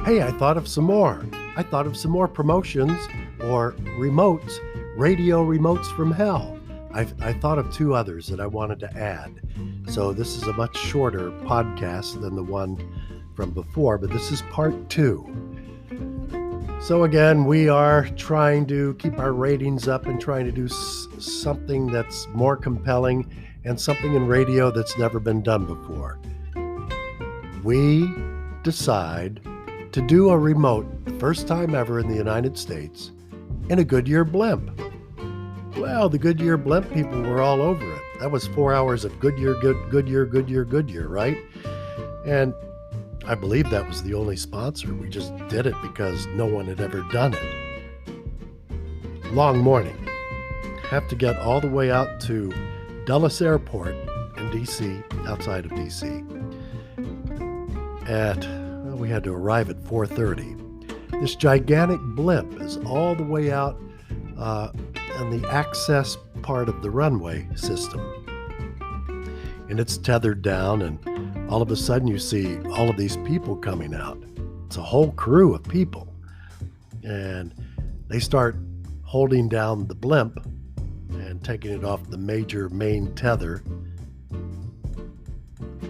Hey, I thought of some more. I thought of some more promotions or remotes, radio remotes from hell. I thought of 2 others that I wanted to add. So this is a much shorter podcast than the one from before, but this is part 2. So again, we are trying to keep our ratings up and trying to do something that's more compelling and something in radio that's never been done before. We decide to do a remote, the first time ever in the United States, in a Goodyear blimp. Well, the Goodyear blimp people were all over it. That was 4 hours of Goodyear, Goodyear, right? And I believe that was the only sponsor. We just did it because no one had ever done it. Long morning. Have to get all the way out to Dulles Airport in D.C., outside of D.C. We had to arrive at 4:30. This gigantic blimp is all the way out on the access part of the runway system. And it's tethered down, and all of a sudden you see all of these people coming out. It's a whole crew of people. And they start holding down the blimp and taking it off the major main tether.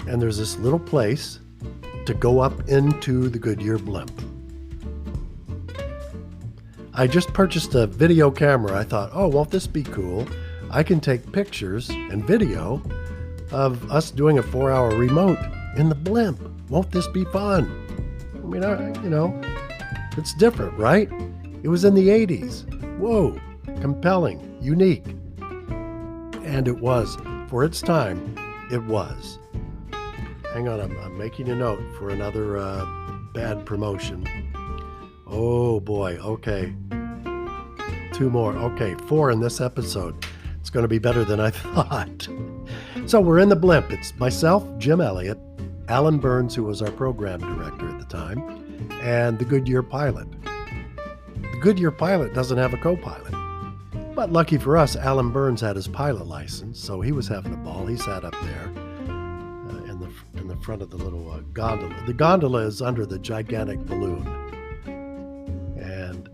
And there's this little place to go up into the Goodyear blimp. I just purchased a video camera. I thought, oh, won't this be cool? I can take pictures and video of us doing a 4-hour remote in the blimp. Won't this be fun? I mean, it's different, right? It was in the 80s. Whoa, compelling, unique. And it was, for its time, it was. Hang on, I'm making a note for another bad promotion. Oh boy, okay. 2 more. Okay, 4 in this episode. It's going to be better than I thought. So we're in the blimp. It's myself, Jim Elliott, Alan Burns, who was our program director at the time, and the Goodyear pilot. The Goodyear pilot doesn't have a co-pilot. But lucky for us, Alan Burns had his pilot license, so he was having a ball. He sat up there in the front of the little gondola. The gondola is under the gigantic balloon. And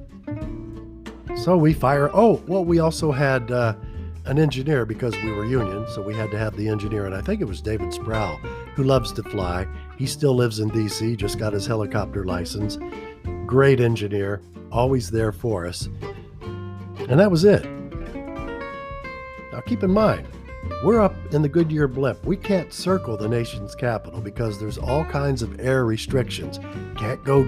so we fire. Oh, well, we also had an engineer because we were union, so we had to have the engineer. And I think it was David Sproul, who loves to fly. He still lives in D.C., just got his helicopter license. Great engineer, always there for us. And that was it. Now keep in mind, we're up in the Goodyear blimp. We can't circle the nation's capital because there's all kinds of air restrictions. Can't go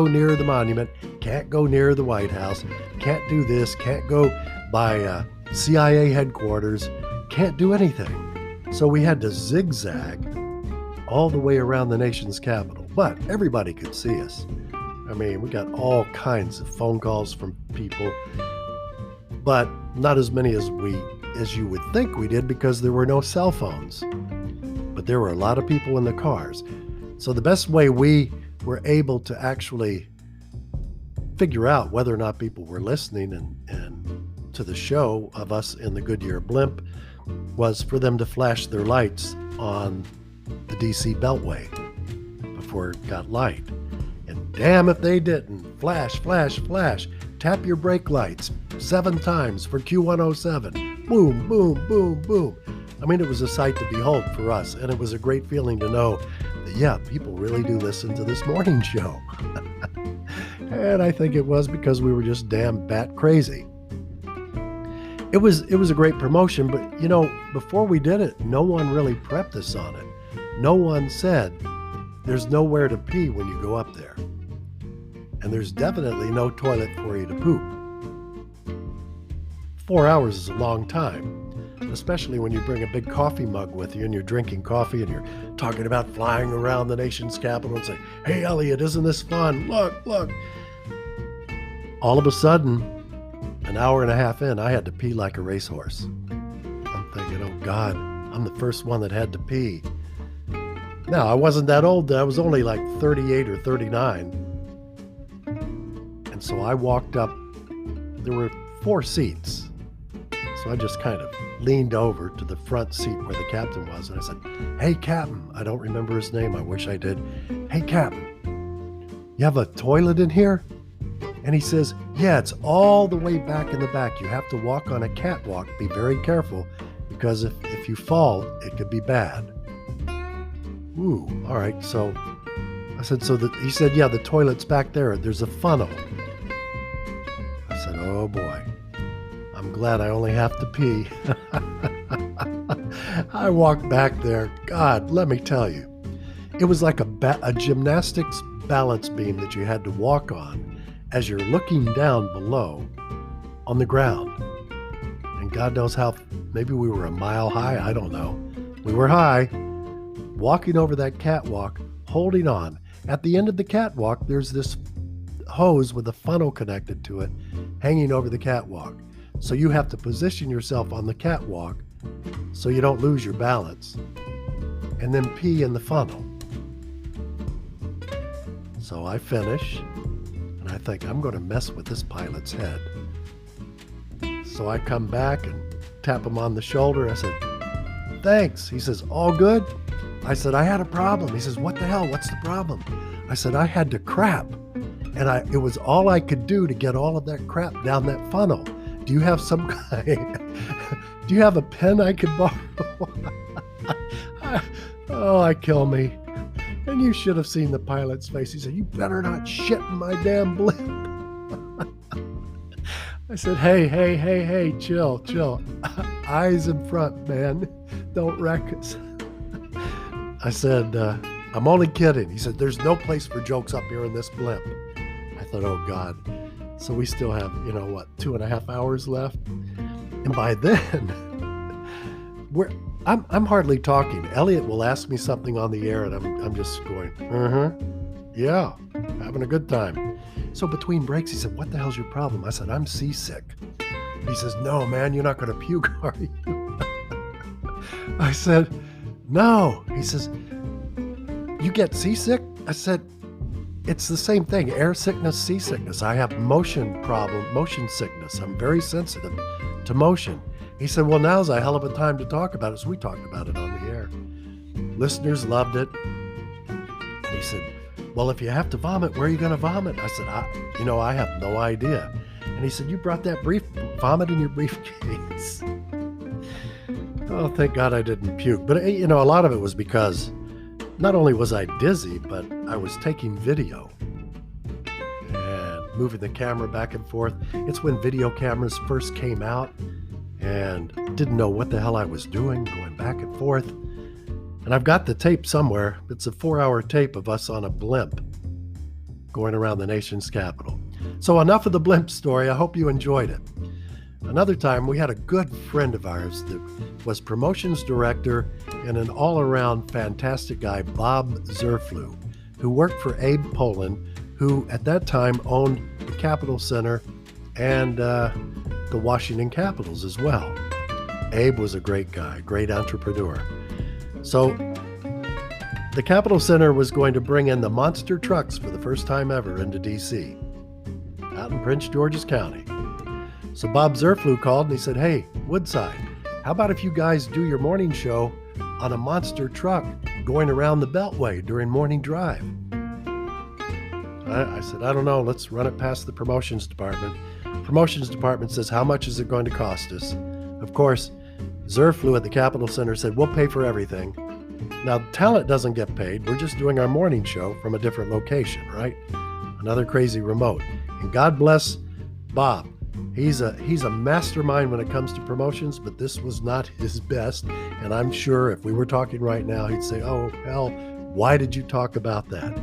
near the monument, can't go near the White House, can't do this, can't go by CIA headquarters, can't do anything. So we had to zigzag all the way around the nation's capital. But everybody could see us. I mean, we got all kinds of phone calls from people, but not as many as you would think we did because there were no cell phones. But there were a lot of people in the cars. So the best way we were able to actually figure out whether or not people were listening and to the show of us in the Goodyear blimp was for them to flash their lights on the DC Beltway before it got light. And damn if they didn't. Flash, flash, flash. Tap your brake lights 7 times for Q107. Boom, boom, boom, boom. I mean, it was a sight to behold for us, and it was a great feeling to know that, yeah, people really do listen to this morning show. And I think it was because we were just damn bat crazy. It was a great promotion, but, before we did it, no one really prepped us on it. No one said, there's nowhere to pee when you go up there. And there's definitely no toilet for you to poop. 4 hours is a long time, especially when you bring a big coffee mug with you and you're drinking coffee and you're talking about flying around the nation's capital and say, hey, Elliot, isn't this fun? Look. All of a sudden, an hour and a half in, I had to pee like a racehorse. I'm thinking, oh God, I'm the first one that had to pee. Now, I wasn't that old. I was only like 38 or 39. And so I walked up. There were 4 seats. So I just kind of leaned over to the front seat where the captain was. And I said, hey, Captain. I don't remember his name. I wish I did. Hey, Captain. you have a toilet in here? And he says, yeah, it's all the way back in the back. You have to walk on a catwalk. Be very careful, because if you fall, it could be bad. Ooh, all right. So I said, he said, yeah, the toilet's back there. There's a funnel. I said, oh boy, I'm glad I only have to pee. I walked back there. God, let me tell you, it was like a gymnastics balance beam that you had to walk on as you're looking down below on the ground. And God knows how, maybe we were a mile high. I don't know. We were high, walking over that catwalk, holding on. At the end of the catwalk, there's this hose with a funnel connected to it, hanging over the catwalk. So you have to position yourself on the catwalk so you don't lose your balance, and then pee in the funnel. So I finish, and I think, I'm going to mess with this pilot's head. So I come back and tap him on the shoulder. I said, thanks. He says, all good? I said, I had a problem. He says, what the hell? What's the problem? I said, I had to crap. And it was all I could do to get all of that crap down that funnel. Do you have some kind? Do you have a pen I could borrow? Oh, I kill me. And you should have seen the pilot's face. He said, you better not shit in my damn blimp. I said, hey, chill. Eyes in front, man. Don't wreck us. I said, I'm only kidding. He said, there's no place for jokes up here in this blimp. I thought, oh God. So we still have, 2.5 hours left. And by then, I'm hardly talking. Elliot will ask me something on the air, and I'm just going, yeah, having a good time. So between breaks, he said, what the hell's your problem? I said, I'm seasick. He says, no, man, you're not going to puke, are you? I said, no. He says, you get seasick? I said, it's the same thing, air sickness, seasickness. I have motion sickness. I'm very sensitive to motion. He said, well, now's a hell of a time to talk about it. So we talked about it on the air. Listeners loved it. And he said, well, if you have to vomit, where are you going to vomit? I said, I have no idea. And he said, you brought that vomit in your briefcase. Oh, thank God I didn't puke. But, a lot of it was because not only was I dizzy, but I was taking video and moving the camera back and forth. It's when video cameras first came out, and didn't know what the hell I was doing, going back and forth. And I've got the tape somewhere. It's a 4-hour tape of us on a blimp going around the nation's capital. So enough of the blimp story. I hope you enjoyed it. Another time, we had a good friend of ours that was promotions director and an all-around fantastic guy, Bob Zerflew, who worked for Abe Poland, who at that time owned the Capitol Center and the Washington Capitals as well. Abe was a great guy, great entrepreneur. So the Capitol Center was going to bring in the monster trucks for the first time ever into D.C., out in Prince George's County. So Bob Zerflew called and he said, hey, Woodside, how about if you guys do your morning show on a monster truck going around the Beltway during morning drive? I said, I don't know. Let's run it past the promotions department. Promotions department says, how much is it going to cost us? Of course, Zerflew at the Capitol Center said, we'll pay for everything. Now, talent doesn't get paid. We're just doing our morning show from a different location, right? Another crazy remote. And God bless Bob. He's a mastermind when it comes to promotions, but this was not his best. And I'm sure if we were talking right now, he'd say, oh, hell, why did you talk about that?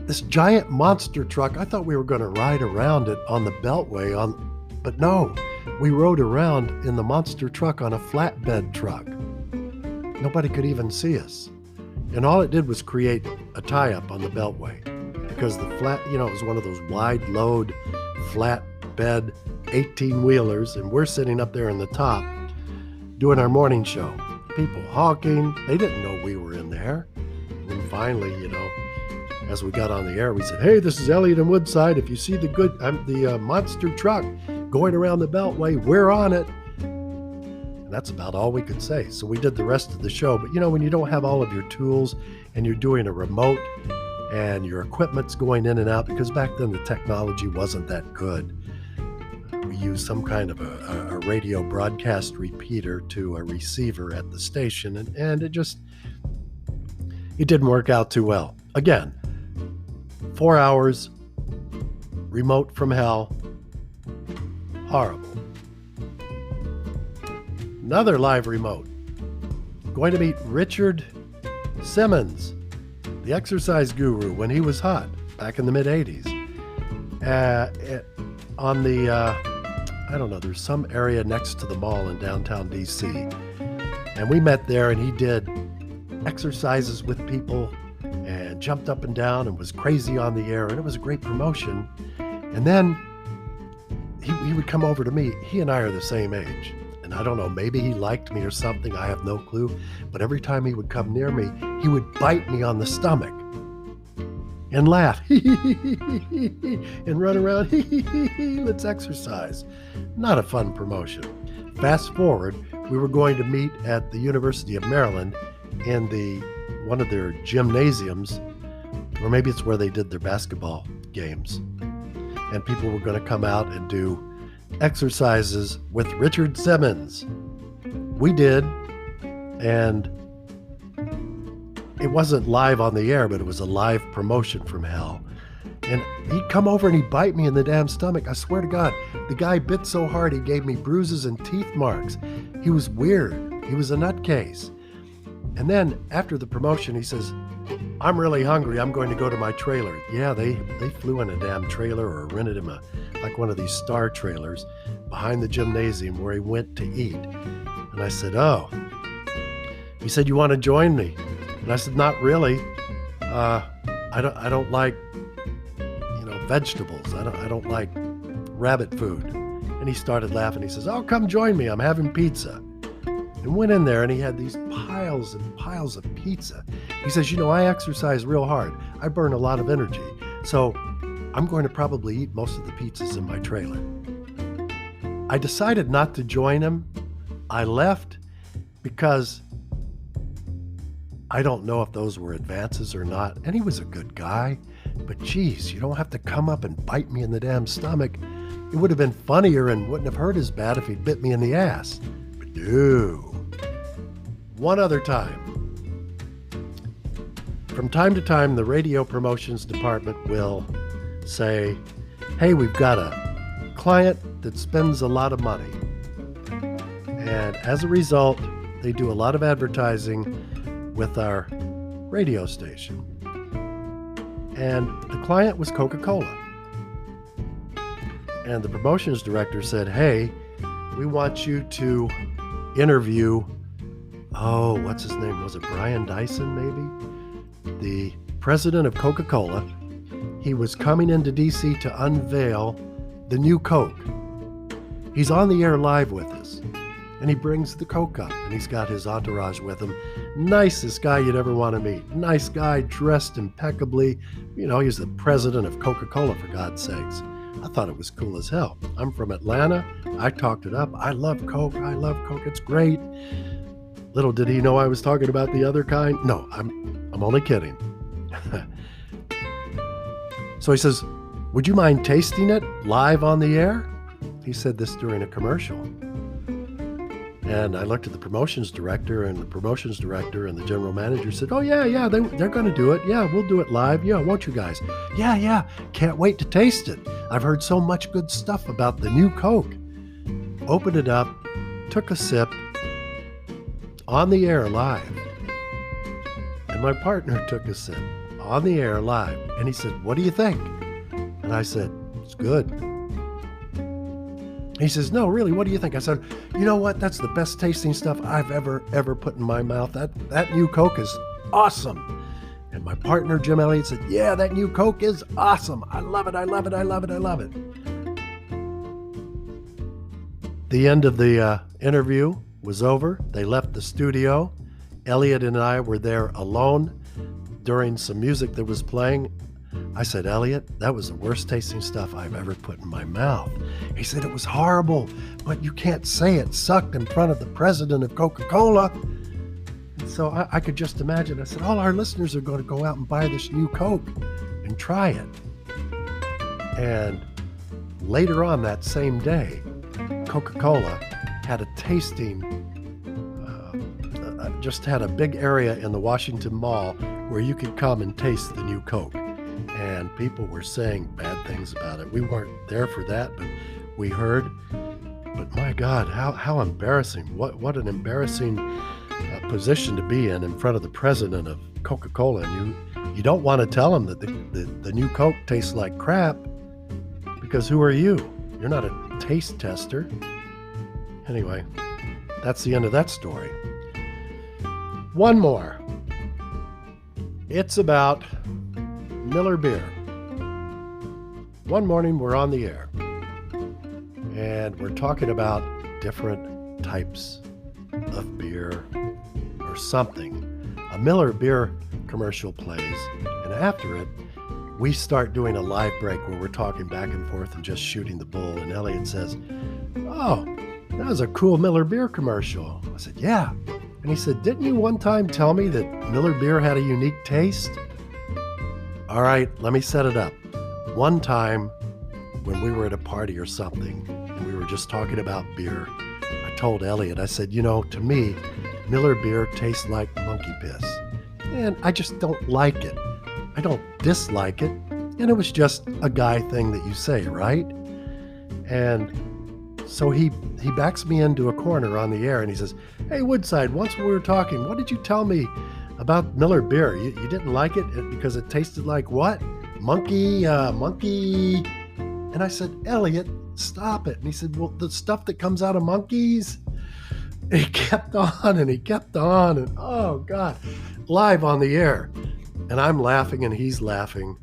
This giant monster truck, I thought we were going to ride around it on the Beltway, but no, we rode around in the monster truck on a flatbed truck. Nobody could even see us. And all it did was create a tie-up on the Beltway, because the it was one of those wide load, flatbed 18-wheelers, and we're sitting up there in the top doing our morning show. People honking, they didn't know we were in there. And then finally, as we got on the air, we said, hey, this is Elliott and Woodside. If you see the monster truck going around the Beltway, we're on it. And that's about all we could say. So we did the rest of the show. But when you don't have all of your tools and you're doing a remote and your equipment's going in and out, because back then the technology wasn't that good. We used some kind of a radio broadcast repeater to a receiver at the station, and it didn't work out too well. Again, 4 hours, remote from hell, horrible. Another live remote. Going to meet Richard Simmons, the exercise guru, when he was hot back in the mid-'80s. On the, I don't know, there's some area next to the mall in downtown D.C. And we met there, and he did exercises with people and jumped up and down and was crazy on the air, and it was a great promotion. And then he would come over to me. He and I are the same age. And I don't know, maybe he liked me or something. I have no clue. But every time he would come near me, he would bite me on the stomach and laugh and run around. Let's exercise. Not a fun promotion. Fast forward, we were going to meet at the University of Maryland in one of their gymnasiums, or maybe it's where they did their basketball games. And people were going to come out and do exercises with Richard Simmons. We did, and it wasn't live on the air, but it was a live promotion from hell. And he'd come over and he'd bite me in the damn stomach. I swear to God, the guy bit so hard he gave me bruises and teeth marks. He was weird. He was a nutcase. And then after the promotion, he says, "I'm really hungry. I'm going to go to my trailer." Yeah, they flew in a damn trailer, or rented him like one of these star trailers behind the gymnasium where he went to eat. And I said, "Oh." He said, "You want to join me?" And I said, "Not really. I don't like, vegetables. I don't like rabbit food." And he started laughing. He says, "Oh, come join me. I'm having pizza." And went in there, and he had these piles and piles of pizza. He says, "I exercise real hard. I burn a lot of energy. So I'm going to probably eat most of the pizzas in my trailer." I decided not to join him. I left because I don't know if those were advances or not. And he was a good guy. But geez, you don't have to come up and bite me in the damn stomach. It would have been funnier and wouldn't have hurt as bad if he'd bit me in the ass. But no. One other time. From time to time, the radio promotions department will say, "Hey, we've got a client that spends a lot of money." And as a result, they do a lot of advertising with our radio station. And the client was Coca-Cola. And the promotions director said, "Hey, we want you to interview," what's his name? Was it Brian Dyson, maybe? The president of Coca-Cola. He was coming into DC to unveil the new Coke. He's on the air live with us. And he brings the Coke up, and he's got his entourage with him. Nicest guy you'd ever want to meet. Nice guy, dressed impeccably. He's the president of Coca-Cola, for God's sakes. I thought it was cool as hell. I'm from Atlanta. I talked it up. I love Coke. It's great. Little did he know I was talking about the other kind. No, I'm only kidding. So he says, "Would you mind tasting it live on the air?" He said this during a commercial. And I looked at the promotions director, and the promotions director and the general manager said, "Oh, yeah, they're going to do it. Yeah, we'll do it live. Yeah, won't you guys?" Yeah, can't wait to taste it. I've heard so much good stuff about the new Coke." Opened it up, took a sip, on the air live. And my partner took a sip, on the air live. And he said, "What do you think?" And I said, "It's good." He says, "No, really, what do you think?" I said, "You know what? That's the best tasting stuff I've ever put in my mouth. That new Coke is awesome." And my partner, Jim Elliott, said, "Yeah, that new Coke is awesome. I love it. I love it. I love it. I love it." The end of the interview was over. They left the studio. Elliott and I were there alone during some music that was playing. I said, "Elliott, that was the worst tasting stuff I've ever put in my mouth." He said, "It was horrible, but you can't say it sucked in front of the president of Coca-Cola." So I could just imagine. I said, all our listeners are going to go out and buy this new Coke and try it. And later on that same day, Coca-Cola had a tasting, just had a big area in the Washington Mall where you could come and taste the new Coke. And people were saying bad things about it. We weren't there for that, but we heard. But my God, how embarrassing. What an embarrassing position to be in front of the president of Coca-Cola. And you don't want to tell him that the new Coke tastes like crap, because who are you? You're not a taste tester. Anyway, that's the end of that story. One more. It's about Miller Beer. One morning we're on the air and we're talking about different types of beer or something. A Miller Beer commercial plays, and after it, we start doing a live break where we're talking back and forth and just shooting the bull. And Elliot says, "Oh, that was a cool Miller Beer commercial." I said, "Yeah." And he said, "Didn't you one time tell me that Miller Beer had a unique taste?" All right, let me set it up. One time when we were at a party or something and we were just talking about beer, I told Elliot, I said, to me, Miller Beer tastes like monkey piss. And I just don't like it. I don't dislike it. And it was just a guy thing that you say, right? And so he backs me into a corner on the air and he says, "Hey, Woodside, once we were talking, what did you tell me about Miller Beer? You didn't like it because it tasted like what? Monkey. And I said, "Elliot, stop it." And he said, "Well, the stuff that comes out of monkeys." And he kept on and he kept on and oh God, live on the air. And I'm laughing and he's laughing.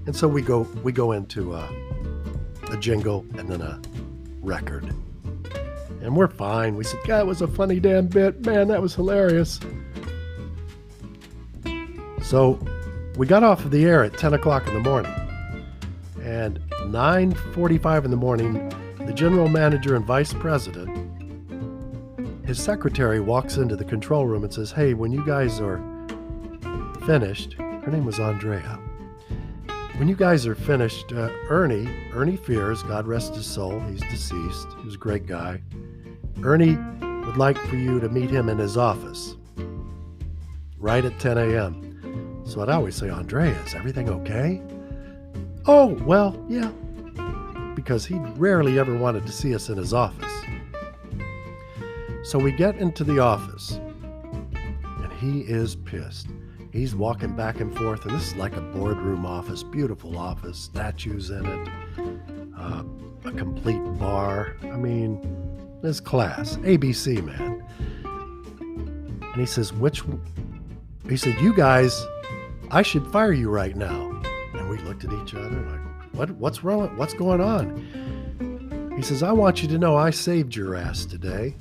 And so we go into a jingle and then a record. And we're fine. We said, "God, it was a funny damn bit. Man, that was hilarious." So we got off of the air at 10 o'clock in the morning. And 9:45 in the morning, the general manager and vice president, his secretary walks into the control room and says, "Hey, when you guys are finished," her name was Andrea, "when you guys are finished, Ernie Fears, God rest his soul, he's deceased, he was a great guy. Ernie would like for you to meet him in his office right at 10 a.m. So I'd always say, "Andrea, is everything okay?" "Oh, well, yeah," because he rarely ever wanted to see us in his office. So we get into the office, and he is pissed. He's walking back and forth, and this is like a boardroom office, beautiful office, statues in it, a complete bar. I mean, there's class, ABC, man. And he says, he said, "You guys, I should fire you right now." And we looked at each other like, what's wrong? What's going on? He says, "I want you to know I saved your ass today.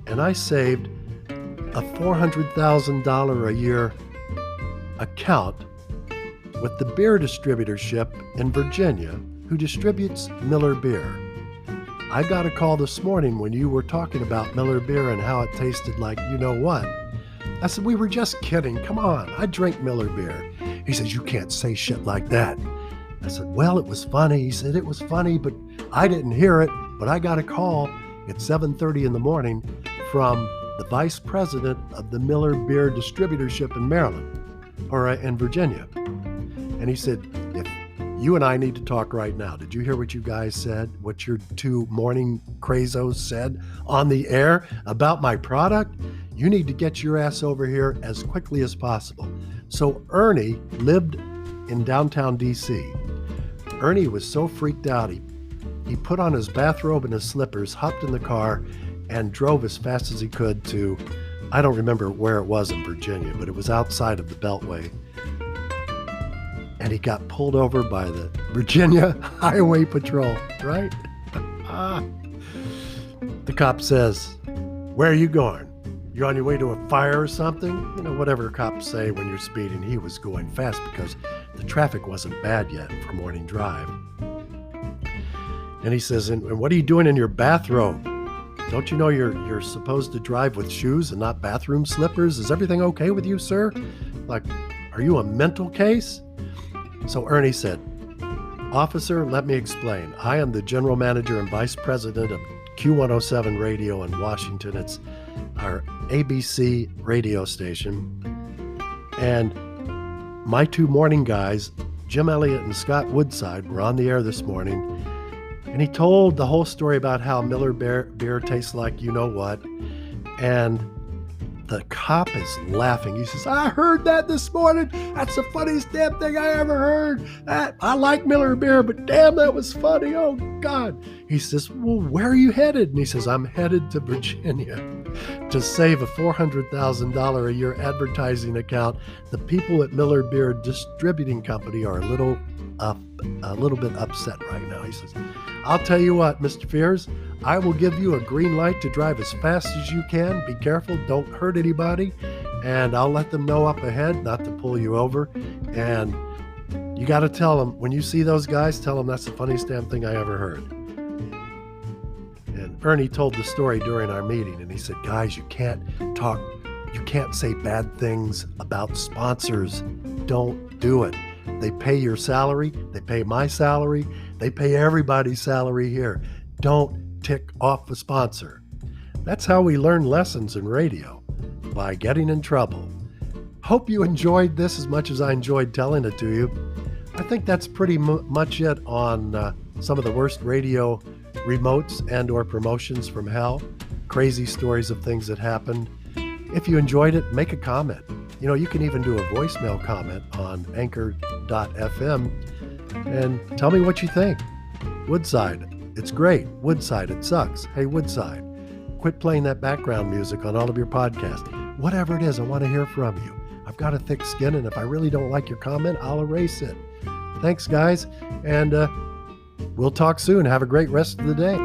And I saved a $400,000 a year account with the beer distributorship in Virginia who distributes Miller Beer. I got a call this morning when you were talking about Miller Beer and how it tasted like you know what." I said, "We were just kidding. Come on, I drink Miller Beer." He says, "You can't say shit like that." I said, "Well, it was funny." He said, "It was funny, but I didn't hear it. But I got a call at 7:30 in the morning from the vice president of the Miller Beer distributorship in Maryland, or in Virginia." And he said, "If you and I need to talk right now. Did you hear what you guys said? What your two morning crazos said on the air about my product? You need to get your ass over here as quickly as possible." So Ernie lived in downtown DC. Ernie was so freaked out, he put on his bathrobe and his slippers, hopped in the car, and drove as fast as he could to, I don't remember where it was in Virginia, but it was outside of the Beltway. And he got pulled over by the Virginia Highway Patrol, right? The cop says, "Where are you going? You on your way to a fire or something?" Whatever cops say when you're speeding. He was going fast because the traffic wasn't bad yet for morning drive. And he says, and what are you doing in your bathrobe?" don't you know you're supposed to drive with shoes and not bathroom slippers? Is everything okay with you, sir? Like, are you a mental case? So Ernie said, Officer, let me explain. I am the general manager and vice president of Q107 Radio in Washington. It's our ABC radio station. And my two morning guys, Jim Elliott and Scott Woodside, were on the air this morning. And he told the whole story about how Miller beer tastes like you know what. And the cop is laughing. He says, I heard that this morning. That's the funniest damn thing I ever heard. I like Miller beer, but damn, that was funny. Oh, God. He says, well, where are you headed? And he says, I'm headed to Virginia to save a $400,000 a year advertising account. The people at Miller Beer Distributing Company are a little bit upset right now. He says, I'll tell you what, Mr. Fears, I will give you a green light to drive as fast as you can. Be careful, don't hurt anybody, and I'll let them know up ahead not to pull you over. And you got to tell them, when you see those guys, tell them that's the funniest damn thing I ever heard. And Ernie told the story during our meeting, and he said, guys, you can't say bad things about sponsors. Don't do it. They pay your salary. They pay my salary. They pay everybody's salary here. Don't tick off a sponsor. That's how we learn lessons in radio, by getting in trouble. Hope you enjoyed this as much as I enjoyed telling it to you. I think that's pretty much it on some of the worst radio remotes and or promotions from hell. Crazy stories of things that happened. If you enjoyed it, make a comment. You know, you can even do a voicemail comment on anchor.fm and tell me what you think. Woodside, it's great. Woodside, it sucks. Hey, Woodside, quit playing that background music on all of your podcasts. Whatever it is, I want to hear from you. I've got a thick skin, and if I really don't like your comment, I'll erase it. Thanks, guys, and we'll talk soon. Have a great rest of the day.